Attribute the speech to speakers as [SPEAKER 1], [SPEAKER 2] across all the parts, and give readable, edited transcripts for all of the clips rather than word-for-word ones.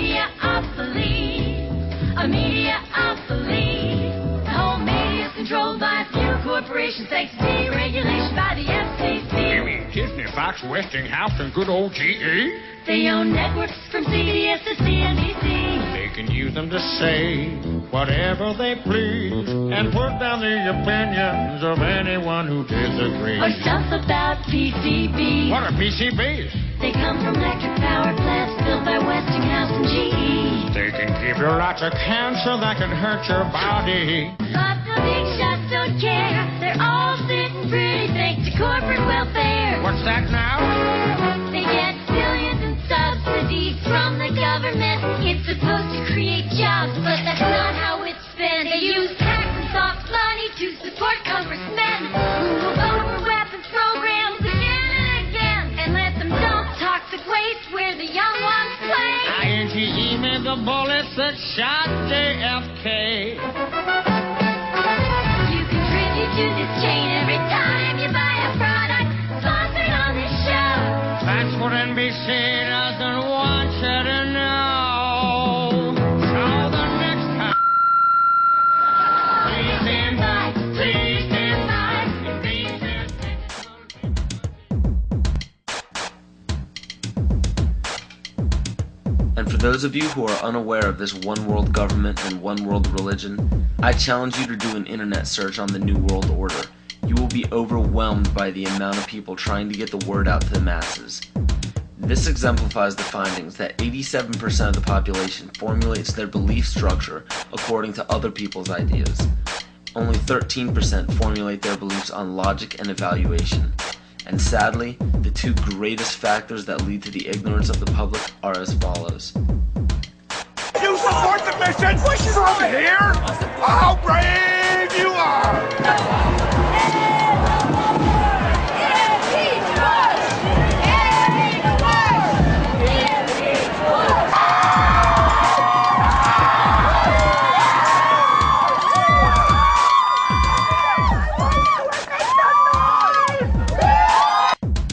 [SPEAKER 1] media obsolete. A media obsolete. The whole media is controlled by a few corporations thanks to deregulation by the FCC.
[SPEAKER 2] You mean Disney, Fox, Westinghouse, and good old GE?
[SPEAKER 1] They own networks from CBS to CNBC.
[SPEAKER 2] They can use them to say whatever they please and put down the opinions of anyone who disagrees.
[SPEAKER 1] Or stuff about PCBs.
[SPEAKER 2] What are PCBs?
[SPEAKER 1] They come from electric power plants built by Westinghouse and GE.
[SPEAKER 2] They can give you lots of cancer that can hurt your body.
[SPEAKER 1] But the big shots don't care. They're all sitting pretty thanks to corporate welfare.
[SPEAKER 2] What's that now?
[SPEAKER 1] They get billions in subsidies from the government. It's supposed to create jobs, but that's not how it's spent. They use tax and soft money to support congressmen who will vote for weapons programs again and again and let them dump toxic waste where the young ones play.
[SPEAKER 2] INGE made the bullets that shot JFK.
[SPEAKER 1] You contribute to this chain every time you buy a product sponsored on this show.
[SPEAKER 2] That's what NBC doesn't want you to know. So the next time, please stand by, please stand by.
[SPEAKER 3] And for those of you who are unaware of this one world government and one world religion, I challenge you to do an internet search on the New World Order. You will be overwhelmed by the amount of people trying to get the word out to the masses. This exemplifies the findings that 87% of the population formulates their belief structure according to other people's ideas. Only 13% formulate their beliefs on logic and evaluation. And sadly, the two greatest factors that lead to the ignorance of the public are as follows.
[SPEAKER 4] You support the mission from here? How brave you are!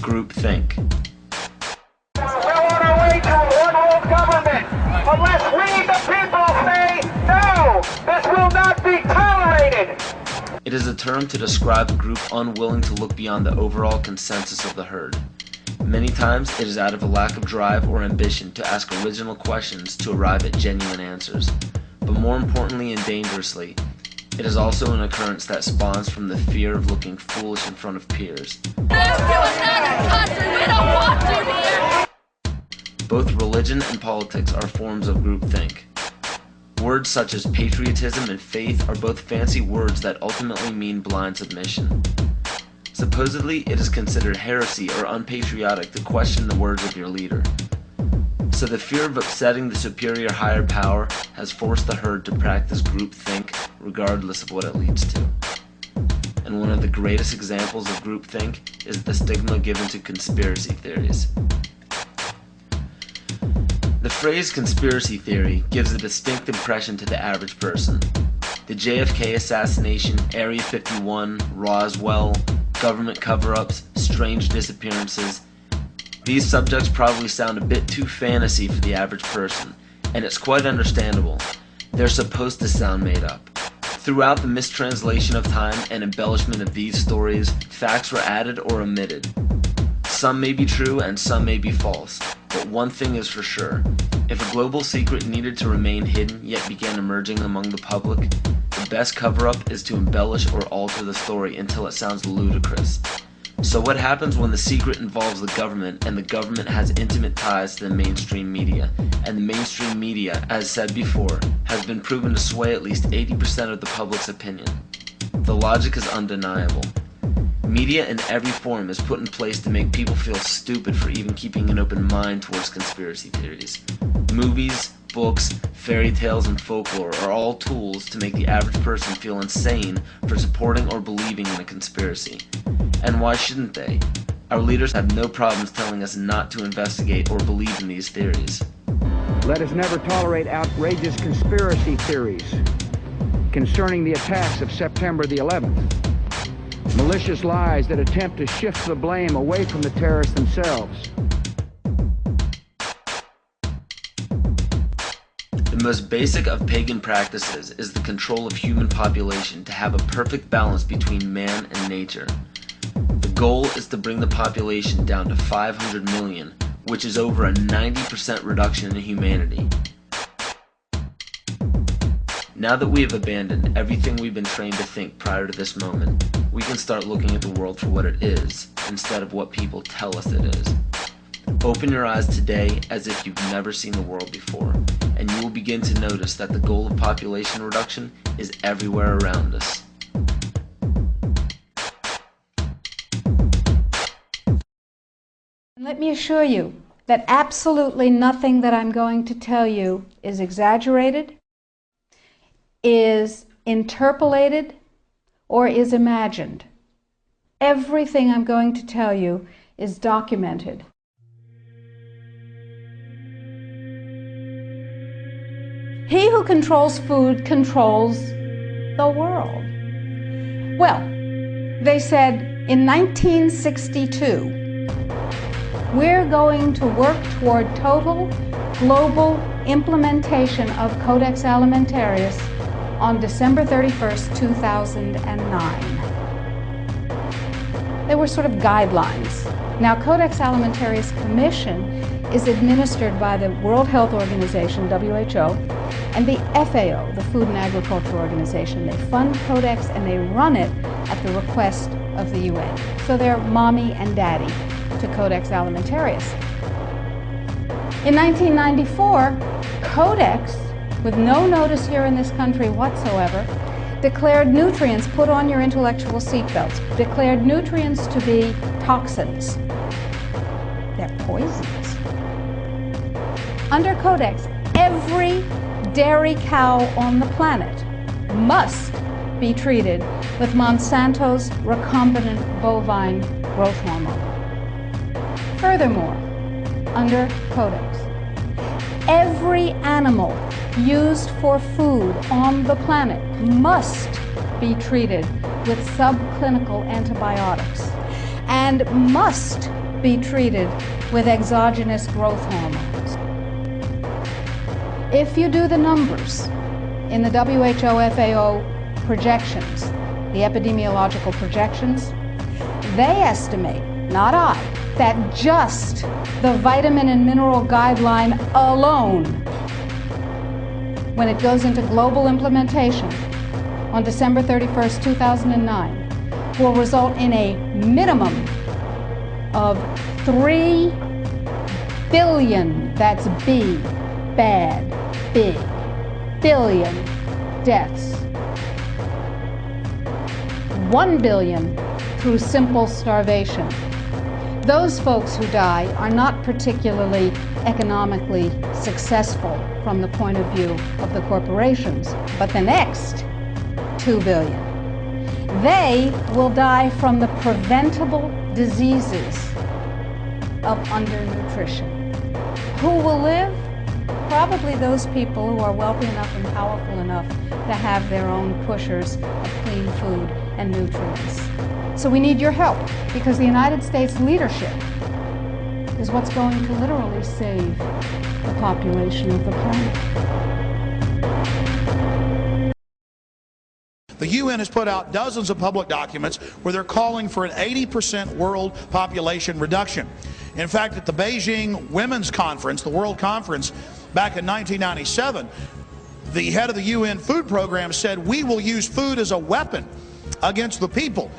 [SPEAKER 3] Groupthink.
[SPEAKER 4] We're on our way to a one-world government. Unless we, the people, say no, this will not be tolerated.
[SPEAKER 3] It is a term to describe a group unwilling to look beyond the overall consensus of the herd. Many times it is out of a lack of drive or ambition to ask original questions to arrive at genuine answers. But more importantly and dangerously, it is also an occurrence that spawns from the fear of looking foolish in front of peers. Both religion and politics are forms of groupthink. Words such as patriotism and faith are both fancy words that ultimately mean blind submission. Supposedly, it is considered heresy or unpatriotic to question the words of your leader. So the fear of upsetting the superior higher power has forced the herd to practice groupthink regardless of what it leads to. And one of the greatest examples of groupthink is the stigma given to conspiracy theories. The phrase conspiracy theory gives a distinct impression to the average person. The JFK assassination, Area 51, Roswell, government cover-ups, strange disappearances. These subjects probably sound a bit too fantasy for the average person, and it's quite understandable. They're supposed to sound made up. Throughout the mistranslation of time and embellishment of these stories, facts were added or omitted. Some may be true and some may be false, but one thing is for sure. If a global secret needed to remain hidden yet began emerging among the public, the best cover-up is to embellish or alter the story until it sounds ludicrous. So what happens when the secret involves the government and the government has intimate ties to the mainstream media, and the mainstream media, as said before, has been proven to sway at least 80% of the public's opinion? The logic is undeniable. Media in every form is put in place to make people feel stupid for even keeping an open mind towards conspiracy theories. Movies, books, fairy tales, and folklore are all tools to make the average person feel insane for supporting or believing in a conspiracy. And why shouldn't they? Our leaders have no problems telling us not to investigate or believe in these theories.
[SPEAKER 5] Let us never tolerate outrageous conspiracy theories concerning the attacks of September the 11th. Malicious lies that attempt to shift the blame away from the terrorists themselves.
[SPEAKER 3] The most basic of pagan practices is the control of human population to have a perfect balance between man and nature. The goal is to bring the population down to 500 million, which is over a 90% reduction in humanity. Now that we have abandoned everything we've been trained to think prior to this moment, we can start looking at the world for what it is, instead of what people tell us it is. Open your eyes today as if you've never seen the world before, and you will begin to notice that the goal of population reduction is everywhere around us.
[SPEAKER 6] Let me assure you that absolutely nothing that I'm going to tell you is exaggerated, is interpolated, or is imagined. Everything I'm going to tell you is documented. He who controls food controls the world. Well, they said in 1962, we're going to work toward total global implementation of Codex Alimentarius on December 31st, 2009. They were sort of guidelines. Now, Codex Alimentarius Commission is administered by the World Health Organization, WHO, and the FAO, the Food and Agriculture Organization. They fund Codex and they run it at the request of the UN. So they're mommy and daddy to Codex Alimentarius. In 1994, Codex, with no notice here in this country whatsoever, declared nutrients, put on your intellectual seatbelts, declared nutrients to be toxins. They're poisons. Under Codex, every dairy cow on the planet must be treated with Monsanto's recombinant bovine growth hormone. Furthermore, under Codex, every animal used for food on the planet must be treated with subclinical antibiotics and must be treated with exogenous growth hormones. If you do the numbers in the WHO FAO projections, the epidemiological projections, they estimate, not I, that just the vitamin and mineral guideline alone, when it goes into global implementation on December 31st, 2009, will result in a minimum of 3 billion, that's B, bad, big, billion deaths. 1 billion through simple starvation. Those folks who die are not particularly economically successful from the point of view of the corporations, but the next 2 billion. They will die from the preventable diseases of undernutrition. Who will live? Probably those people who are wealthy enough and powerful enough to have their own pushers of clean food and nutrients. So we need your help, because the United States leadership is what's going to literally save the population of the planet.
[SPEAKER 7] The UN has put out dozens of public documents where they're calling for an 80% world population reduction. In fact, at the Beijing Women's Conference, the World Conference, back in 1997, the head of the UN Food Program said, "We will use food as a weapon against the people."